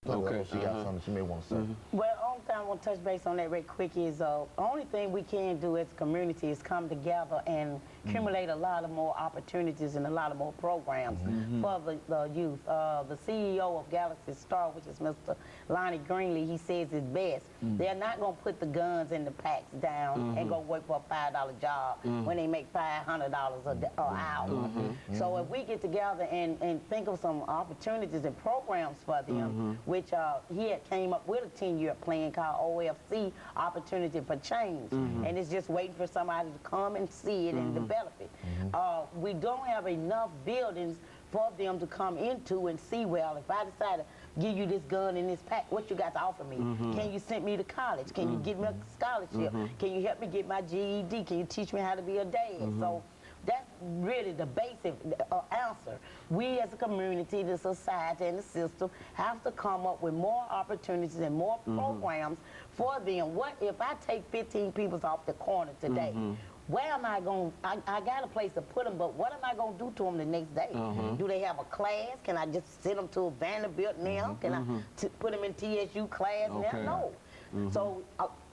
Okay. She got something she may want to say. Well, the only thing I want to touch base on that real quick is the only thing we can do as a community is come together and accumulate a lot of more opportunities and a lot of more programs for the youth. The CEO of Galaxy Star, which is Mr. CGreenlee, he says it best. They're not going to put the guns and the packs down and go work for a $5 job when they make $500 an hour. So if we get together and think of some opportunities and programs for them, which he had came up with a 10-year plan called OFC, Opportunity for Change. And it's just waiting for somebody to come and see it and develop it. We don't have enough buildings for them to come into and see, well, if I decide to give you this gun and this pack, what you got to offer me? Can you send me to college? Can you get me a scholarship? Can you help me get my GED? Can you teach me how to be a dad? So that's really the basic answer. We as a community, the society, and the system have to come up with more opportunities and more programs for them. What if I take 15 people off the corner today? Where am I going? I got a place to put them, but what am I going to do to them the next day? Do they have a class? Can I just send them to a Vanderbilt now? Can I put them in TSU class now? No. So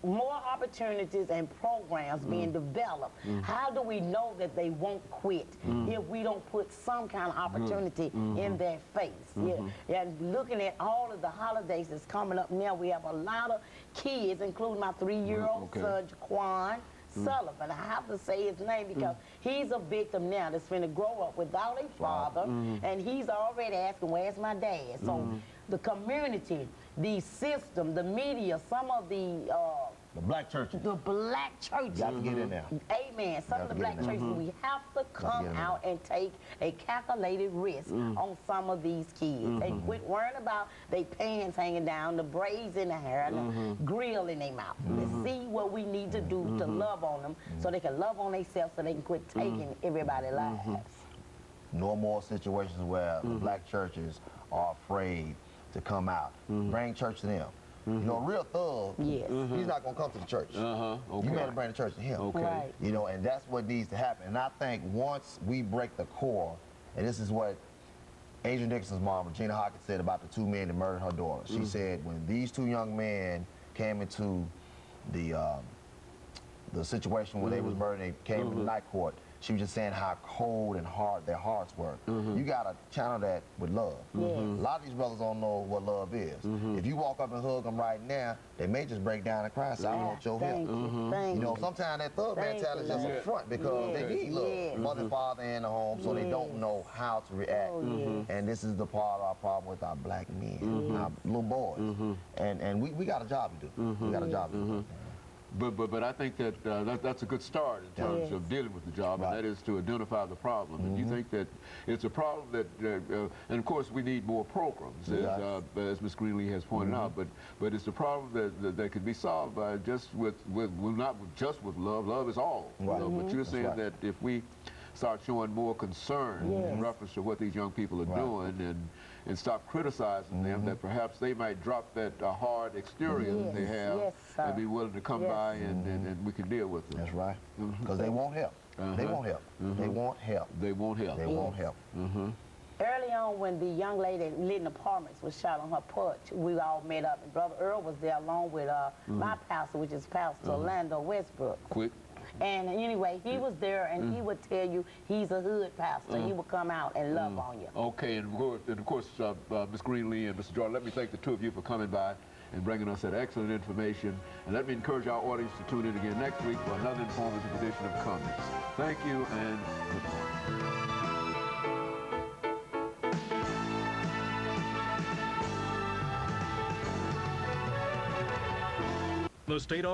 more opportunities and programs being developed. How do we know that they won't quit if we don't put some kind of opportunity in their face? And looking at all of the holidays that's coming up now, we have a lot of kids, including my 3-year-old son, Jaquan Sullivan. I have to say his name because he's a victim now that's going to grow up without a father, and he's already asking, where's my dad? So the community, the system, the media, some of the black churches. The black churches. Got to get in there. Amen. Some of the black churches, we have to come out and take a calculated risk on some of these kids. And quit worrying about their pants hanging down, the braids in the hair, and the grill in their mouth. Let's see what we need to do to love on them so they can love on themselves so they can quit taking everybody's lives. No more situations where the black churches are afraid to come out. Bring church to them. You know, a real thug, he's not going to come to the church. You got to bring the church to him. You know, and that's what needs to happen. And I think once we break the core, and this is what Adrian Dixon's mom, Regina Hawkins, said about the 2 men that murdered her daughter. She said when these 2 young men came into the situation where they was murdered, they came to the night court, she was just saying how cold and hard their hearts were. You got to channel that with love. A lot of these brothers don't know what love is. If you walk up and hug them right now, they may just break down and cry and say, I want your help. You know, sometimes that thug mentality is just a front because they need love. Mother and father in the home, so they don't know how to react. And this is the part of our problem with our black men, our little boys. And we got a job to do. We got a job to do. But I think that that's a good start in terms of dealing with the job, and that is to identify the problem. And you think that it's a problem that, and of course we need more programs, as Ms. Greenlee has pointed out. But it's a problem that can be solved by just not just with love. Love is all. But you're saying that if we start showing more concern in reference to what these young people are doing and stop criticizing them, that perhaps they might drop that hard exterior that they have and be willing to come by and we can deal with them. That's right. Because they won't help. They won't help. They won't help. They won't help. They won't help. Early on, when the young lady living in apartments was shot on her porch, we all met up, and Brother Earl was there along with my pastor, which is Pastor Orlando Westbrook. And anyway, he was there, and he would tell you he's a hood pastor. He would come out and love on you. Okay, and of course, Ms. Greenlee and Mr. Jordan, let me thank the 2 of you for coming by and bringing us that excellent information. And let me encourage our audience to tune in again next week for another informative edition of Comments. Thank you, and good morning. The state